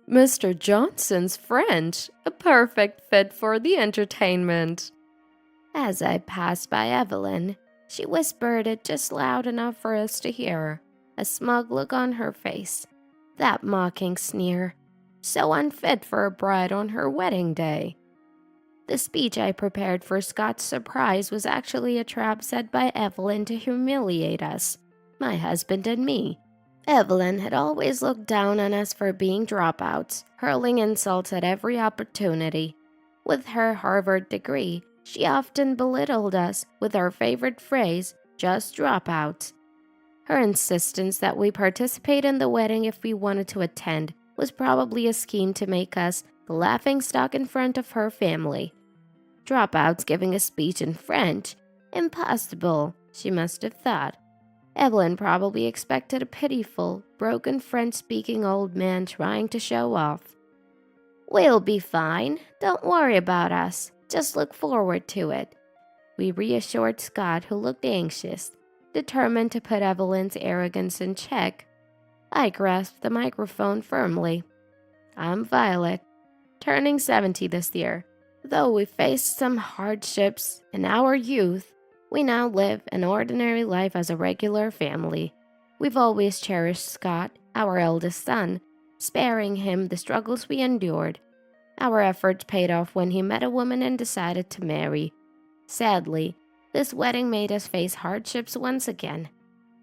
Mr. Johnson's French, a perfect fit for the entertainment. As I passed by Evelyn, she whispered it just loud enough for us to hear, a smug look on her face. That mocking sneer, so unfit for a bride on her wedding day. The speech I prepared for Scott's surprise was actually a trap set by Evelyn to humiliate us, my husband and me. Evelyn had always looked down on us for being dropouts, hurling insults at every opportunity. With her Harvard degree, she often belittled us with her favorite phrase, just dropouts. Her insistence that we participate in the wedding if we wanted to attend was probably a scheme to make us the laughingstock in front of her family. Dropouts giving a speech in French? Impossible, she must have thought. Evelyn probably expected a pitiful, broken French-speaking old man trying to show off. We'll be fine. Don't worry about us. Just look forward to it. We reassured Scott, who looked anxious, determined to put Evelyn's arrogance in check. I grasped the microphone firmly. I'm Violet, turning 70 this year. Though we faced some hardships in our youth, we now live an ordinary life as a regular family. We've always cherished Scott, our eldest son, sparing him the struggles we endured. Our efforts paid off when he met a woman and decided to marry. Sadly, this wedding made us face hardships once again.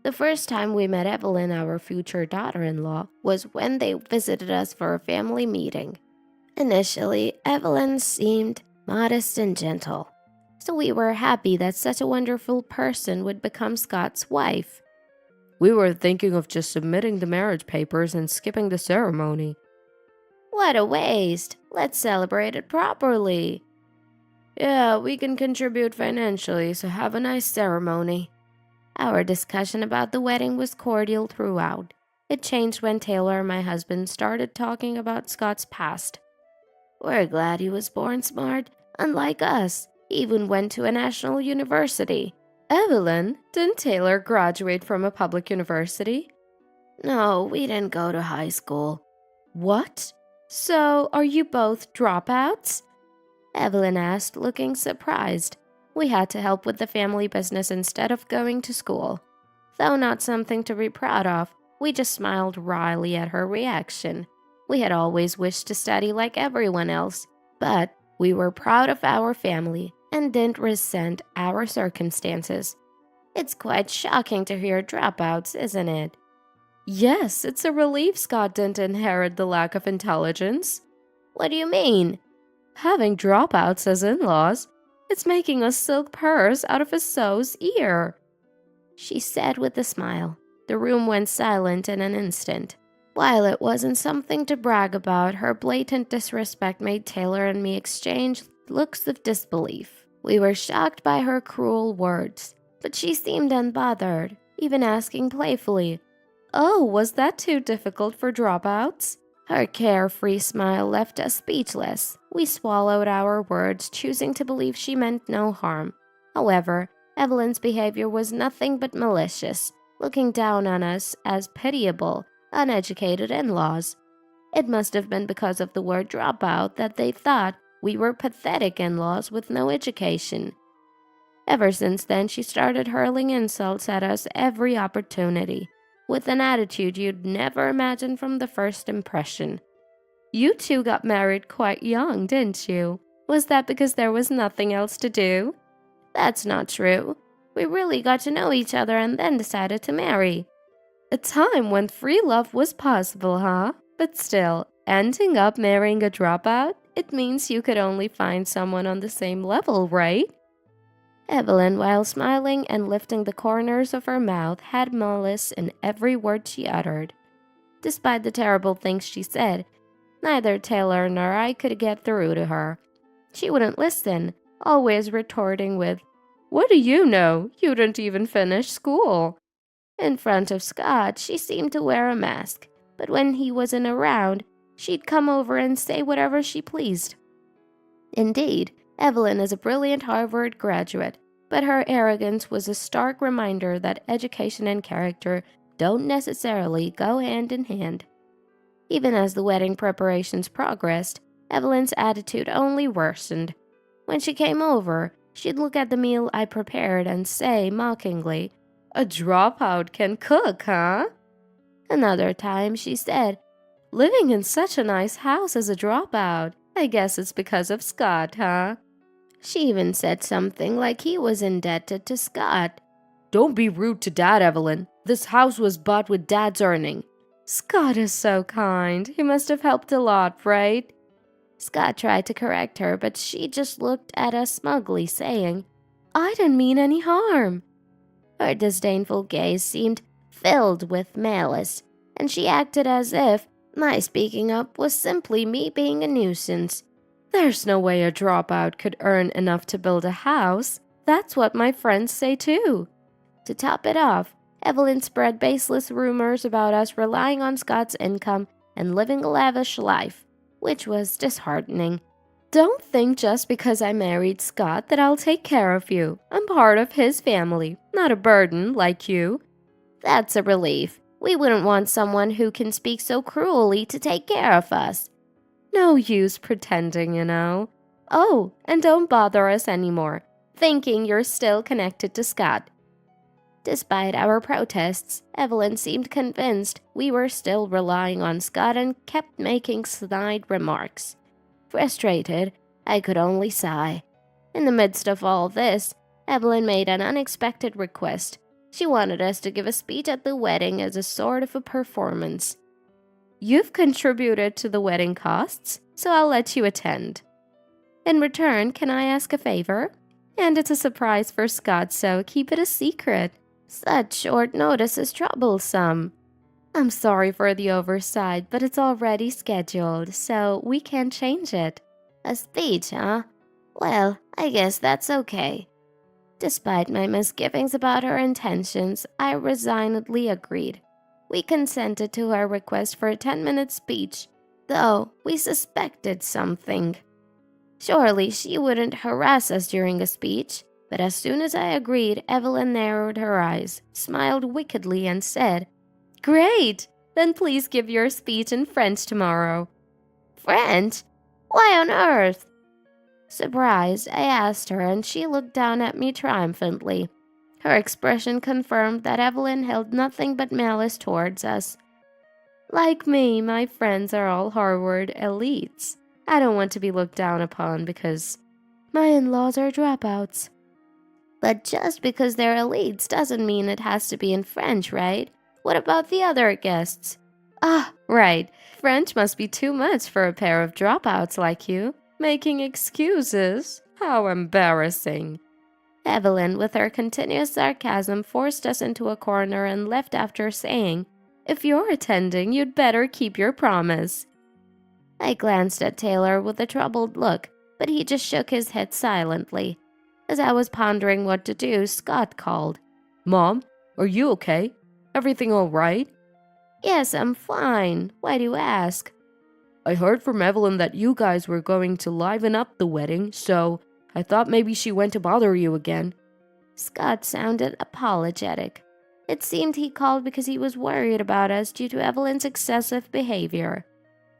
The first time we met Evelyn, our future daughter-in-law, was when they visited us for a family meeting. Initially, Evelyn seemed modest and gentle, so we were happy that such a wonderful person would become Scott's wife. We were thinking of just submitting the marriage papers and skipping the ceremony. What a waste! Let's celebrate it properly. Yeah, we can contribute financially, so have a nice ceremony. Our discussion about the wedding was cordial throughout. It changed when Taylor, my husband, started talking about Scott's past. We're glad he was born smart, unlike us. He even went to a national university. Evelyn, didn't Taylor graduate from a public university? No, we didn't go to high school. What? So, are you both dropouts? Evelyn asked, looking surprised. We had to help with the family business instead of going to school. Though not something to be proud of, we just smiled wryly at her reaction. We had always wished to study like everyone else, but we were proud of our family and didn't resent our circumstances. It's quite shocking to hear dropouts, isn't it? Yes, it's a relief Scott didn't inherit the lack of intelligence. What do you mean? Having dropouts as in-laws, it's making us silk purrs out of a sow's ear, she said with a smile. The room went silent in an instant. While it wasn't something to brag about, her blatant disrespect made Taylor and me exchange looks of disbelief. We were shocked by her cruel words, but she seemed unbothered, even asking playfully, "Oh, was that too difficult for dropouts?" Her carefree smile left us speechless. We swallowed our words, choosing to believe she meant no harm. However, Evelyn's behavior was nothing but malicious, looking down on us as pitiable, uneducated in-laws. It must have been because of the word dropout that they thought we were pathetic in-laws with no education. Ever since then, she started hurling insults at us every opportunity, with an attitude you'd never imagine from the first impression. You two got married quite young, didn't you? Was that because there was nothing else to do? That's not true. We really got to know each other and then decided to marry. A time when free love was possible, huh? But still, ending up marrying a dropout, it means you could only find someone on the same level, right? Evelyn, while smiling and lifting the corners of her mouth, had malice in every word she uttered. Despite the terrible things she said, neither Taylor nor I could get through to her. She wouldn't listen, always retorting with, "What do you know? You didn't even finish school." In front of Scott, she seemed to wear a mask, but when he wasn't around, she'd come over and say whatever she pleased. Indeed, Evelyn is a brilliant Harvard graduate, but her arrogance was a stark reminder that education and character don't necessarily go hand in hand. Even as the wedding preparations progressed, Evelyn's attitude only worsened. When she came over, she'd look at the meal I prepared and say mockingly, "A dropout can cook, huh?" Another time she said, "Living in such a nice house as a dropout. I guess it's because of Scott, huh?" She even said something like he was indebted to Scott. "Don't be rude to Dad, Evelyn. This house was bought with Dad's earning." "Scott is so kind. He must have helped a lot, right?" Scott tried to correct her, but she just looked at us smugly, saying, "I didn't mean any harm." Her disdainful gaze seemed filled with malice, and she acted as if my speaking up was simply me being a nuisance. "There's no way a dropout could earn enough to build a house. That's what my friends say too." To top it off, Evelyn spread baseless rumors about us relying on Scott's income and living a lavish life, which was disheartening. "Don't think just because I married Scott that I'll take care of you. I'm part of his family, not a burden like you." That's a relief. We wouldn't want someone who can speak so cruelly to take care of us. "No use pretending, you know. Oh, and don't bother us anymore, thinking you're still connected to Scott." Despite our protests, Evelyn seemed convinced we were still relying on Scott and kept making snide remarks. Frustrated, I could only sigh. In the midst of all this, Evelyn made an unexpected request. She wanted us to give a speech at the wedding as a sort of a performance. "You've contributed to the wedding costs, so I'll let you attend. In return, can I ask a favor? And it's a surprise for Scott, so keep it a secret." Such short notice is troublesome. "I'm sorry for the oversight, but it's already scheduled, so we can't change it." A speech, huh? Well, I guess that's okay. Despite my misgivings about her intentions, I resignedly agreed. We consented to her request for a 10-minute speech, though we suspected something. Surely she wouldn't harass us during a speech, but as soon as I agreed, Evelyn narrowed her eyes, smiled wickedly, and said, "Great! Then please give your speech in French tomorrow." "French? Why on earth?" Surprised, I asked her, and she looked down at me triumphantly. Her expression confirmed that Evelyn held nothing but malice towards us. "Like me, my friends are all Harvard elites. I don't want to be looked down upon because my in-laws are dropouts." But just because they're elites doesn't mean it has to be in French, right? What about the other guests? "Ah, right. French must be too much for a pair of dropouts like you. Making excuses? How embarrassing." Evelyn, with her continuous sarcasm, forced us into a corner and left after saying, "If you're attending, you'd better keep your promise." I glanced at Taylor with a troubled look, but he just shook his head silently. As I was pondering what to do, Scott called. "Mom, are you okay? Everything all right?" "Yes, I'm fine. Why do you ask?" "I heard from Evelyn that you guys were going to liven up the wedding, so I thought maybe she went to bother you again." Scott sounded apologetic. It seemed he called because he was worried about us due to Evelyn's excessive behavior.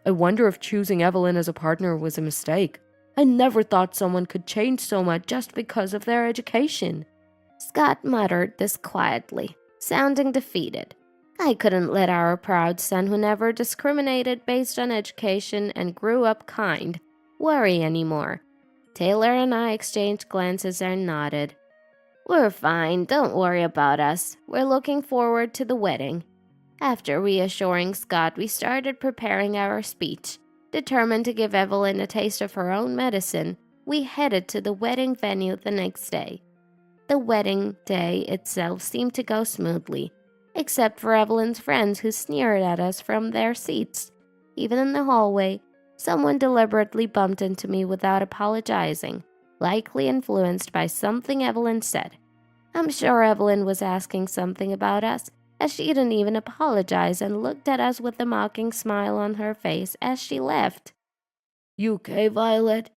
"I wonder if choosing Evelyn as a partner was a mistake. I never thought someone could change so much just because of their education." Scott muttered this quietly, sounding defeated. I couldn't let our proud son, who never discriminated based on education and grew up kind, worry anymore. Taylor and I exchanged glances and nodded. "We're fine, don't worry about us. We're looking forward to the wedding." After reassuring Scott, we started preparing our speech. Determined to give Evelyn a taste of her own medicine, we headed to the wedding venue the next day. The wedding day itself seemed to go smoothly, except for Evelyn's friends who sneered at us from their seats. Even in the hallway, someone deliberately bumped into me without apologizing, likely influenced by something Evelyn said. I'm sure Evelyn was asking something about us, as she didn't even apologize and looked at us with a mocking smile on her face as she left. "You okay, Violet?"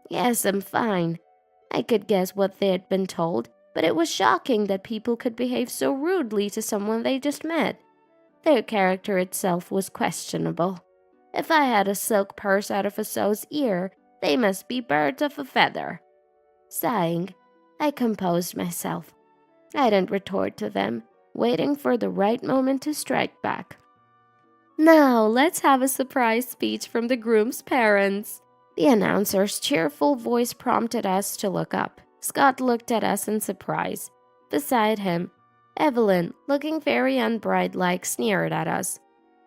"Yes, I'm fine." I could guess what they had been told, but it was shocking that people could behave so rudely to someone they just met. Their character itself was questionable. If I had a silk purse out of a sow's ear, they must be birds of a feather. Sighing, I composed myself. I didn't retort to them, waiting for the right moment to strike back. Now, let's have a surprise speech from the groom's parents. The announcer's cheerful voice prompted us to look up. Scott looked at us in surprise. Beside him, Evelyn, looking very unbride-like, sneered at us.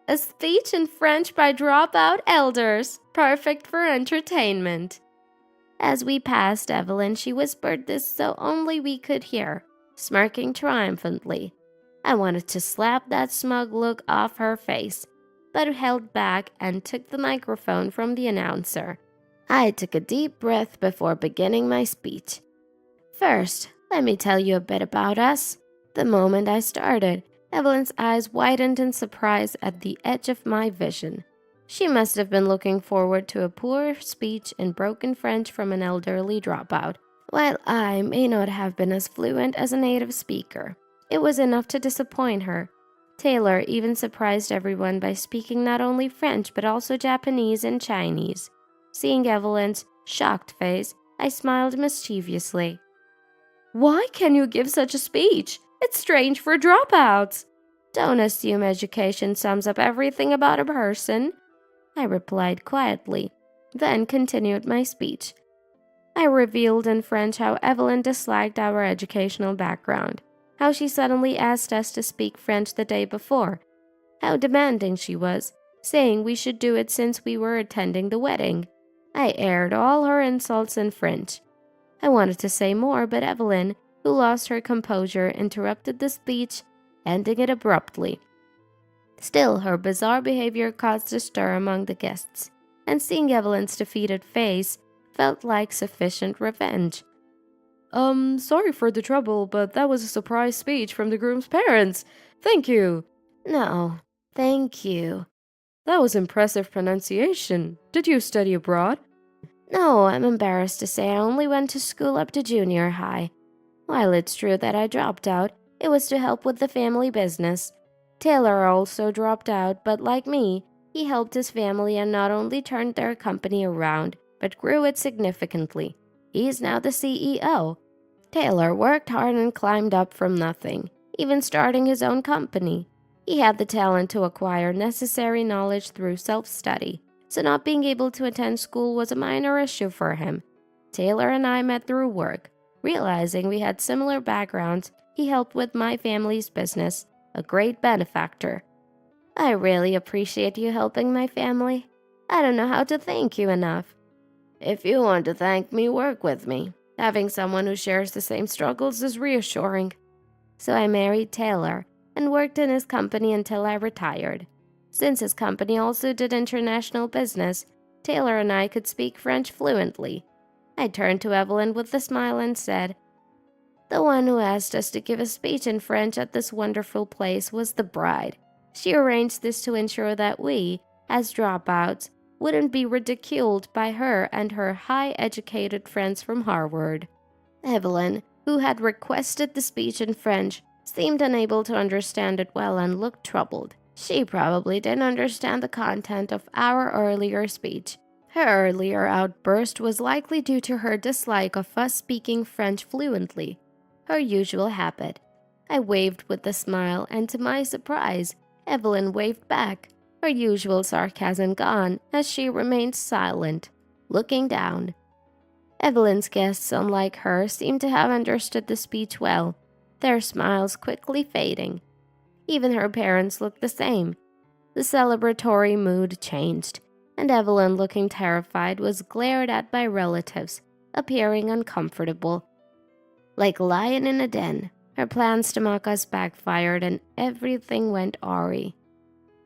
A speech in French by dropout elders, perfect for entertainment. As we passed Evelyn, she whispered this so only we could hear, smirking triumphantly. I wanted to slap that smug look off her face, but held back and took the microphone from the announcer. I took a deep breath before beginning my speech. First, let me tell you a bit about us. The moment I started, Evelyn's eyes widened in surprise at the edge of my vision. She must have been looking forward to a poor speech in broken French from an elderly dropout, while I may not have been as fluent as a native speaker. It was enough to disappoint her. Taylor even surprised everyone by speaking not only French but also Japanese and Chinese. Seeing Evelyn's shocked face, I smiled mischievously. Why can you give such a speech? It's strange for dropouts. Don't assume education sums up everything about a person, I replied quietly, then continued my speech. I revealed in French how Evelyn disliked our educational background, how she suddenly asked us to speak French the day before, how demanding she was, saying we should do it since we were attending the wedding. I aired all her insults in French. I wanted to say more, but Evelyn, who lost her composure, interrupted the speech, ending it abruptly. Still, her bizarre behavior caused a stir among the guests, and seeing Evelyn's defeated face felt like sufficient revenge. Sorry for the trouble, but that was a surprise speech from the groom's parents. Thank you. No, thank you. That was impressive pronunciation. Did you study abroad? No, I'm embarrassed to say I only went to school up to junior high. While it's true that I dropped out, it was to help with the family business. Taylor also dropped out, but like me, he helped his family and not only turned their company around, but grew it significantly. He is now the CEO. Taylor worked hard and climbed up from nothing, even starting his own company. He had the talent to acquire necessary knowledge through self-study, so not being able to attend school was a minor issue for him. Taylor and I met through work. Realizing we had similar backgrounds, he helped with my family's business, a great benefactor. I really appreciate you helping my family. I don't know how to thank you enough. If you want to thank me, work with me. Having someone who shares the same struggles is reassuring. So I married Taylor and worked in his company until I retired. Since his company also did international business, Taylor and I could speak French fluently. I turned to Evelyn with a smile and said, "The one who asked us to give a speech in French at this wonderful place was the bride. She arranged this to ensure that we, as dropouts, wouldn't be ridiculed by her and her high-educated friends from Harvard." Evelyn, who had requested the speech in French, seemed unable to understand it well and looked troubled. She probably didn't understand the content of our earlier speech. Her earlier outburst was likely due to her dislike of us speaking French fluently, her usual habit. I waved with a smile, and to my surprise, Evelyn waved back, her usual sarcasm gone as she remained silent, looking down. Evelyn's guests, unlike her, seemed to have understood the speech well, their smiles quickly fading. Even her parents looked the same. The celebratory mood changed, and Evelyn, looking terrified, was glared at by relatives, appearing uncomfortable. Like a lion in a den, her plans to mock us backfired and everything went awry.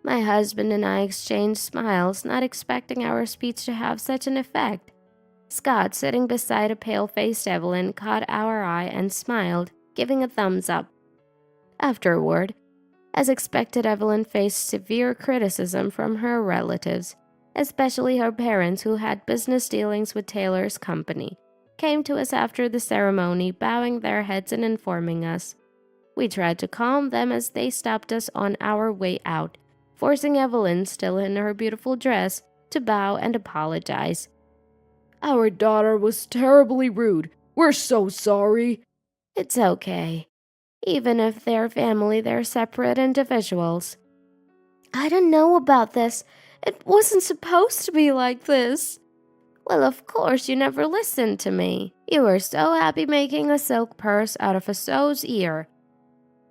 My husband and I exchanged smiles, not expecting our speech to have such an effect. Scott, sitting beside a pale-faced Evelyn, caught our eye and smiled, giving a thumbs up. Afterward, as expected, Evelyn faced severe criticism from her relatives, especially her parents who had business dealings with Taylor's company, came to us after the ceremony, bowing their heads and informing us, We tried to calm them as they stopped us on our way out, forcing Evelyn, still in her beautiful dress, to bow and apologize. Our daughter was terribly rude. We're so sorry. It's okay. Even if they're family, they're separate individuals. I didn't know about this. It wasn't supposed to be like this. Well, of course you never listened to me. You were so happy making a silk purse out of a sow's ear.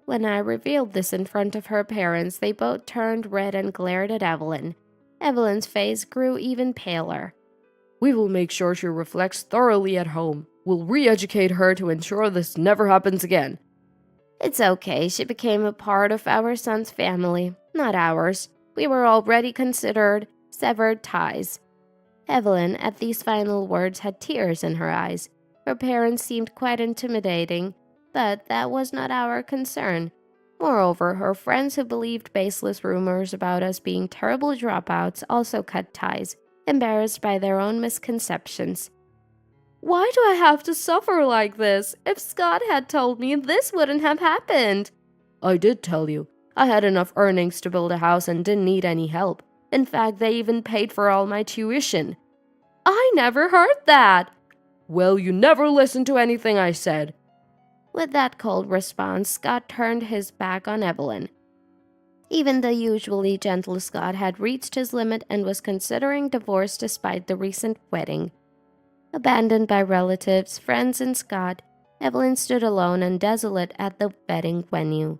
When I revealed this in front of her parents, they both turned red and glared at Evelyn. Evelyn's face grew even paler. We will make sure she reflects thoroughly at home. We'll re-educate her to ensure this never happens again. It's okay, she became a part of our son's family, not ours. We were already considered severed ties. Evelyn, at these final words, had tears in her eyes. Her parents seemed quite intimidating, but that was not our concern. Moreover, her friends who believed baseless rumors about us being terrible dropouts also cut ties, embarrassed by their own misconceptions. Why do I have to suffer like this? If Scott had told me, this wouldn't have happened. I did tell you. I had enough earnings to build a house and didn't need any help. In fact, they even paid for all my tuition. I never heard that. Well, you never listened to anything I said. With that cold response, Scott turned his back on Evelyn. Even the usually gentle Scott had reached his limit and was considering divorce despite the recent wedding. Abandoned by relatives, friends, and Scott, Evelyn stood alone and desolate at the wedding venue.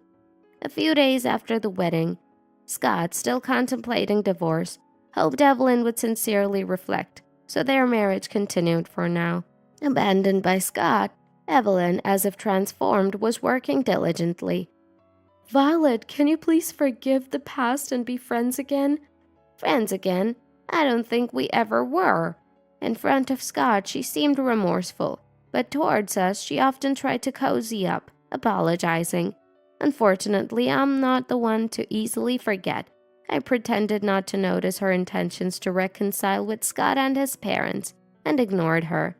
A few days after the wedding, Scott, still contemplating divorce, hoped Evelyn would sincerely reflect, so their marriage continued for now. Abandoned by Scott, Evelyn, as if transformed, was working diligently. Violet, can you please forgive the past and be friends again? Friends again? I don't think we ever were. In front of Scott, she seemed remorseful, but towards us, she often tried to cozy up, apologizing. Unfortunately, I'm not the one to easily forget. I pretended not to notice her intentions to reconcile with Scott and his parents, and ignored her.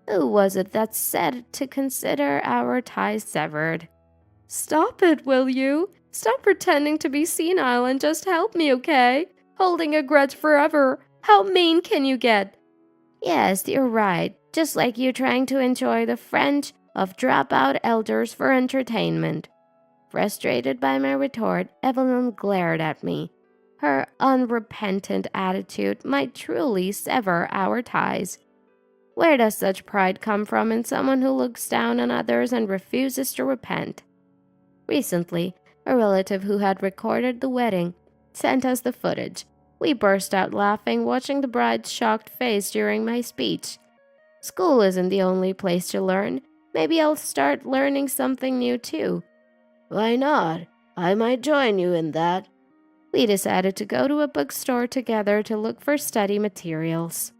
Who was it that said to consider our ties severed? Stop it, will you? Stop pretending to be senile and just help me, okay? Holding a grudge forever. How mean can you get? Yes, you're right. Just like you trying to enjoy the French of dropout elders for entertainment. Frustrated by my retort, Evelyn glared at me. Her unrepentant attitude might truly sever our ties. Where does such pride come from in someone who looks down on others and refuses to repent? Recently, a relative who had recorded the wedding sent us the footage. We burst out laughing watching the bride's shocked face during my speech. School isn't the only place to learn. Maybe I'll start learning something new too. Why not? I might join you in that. We decided to go to a bookstore together to look for study materials.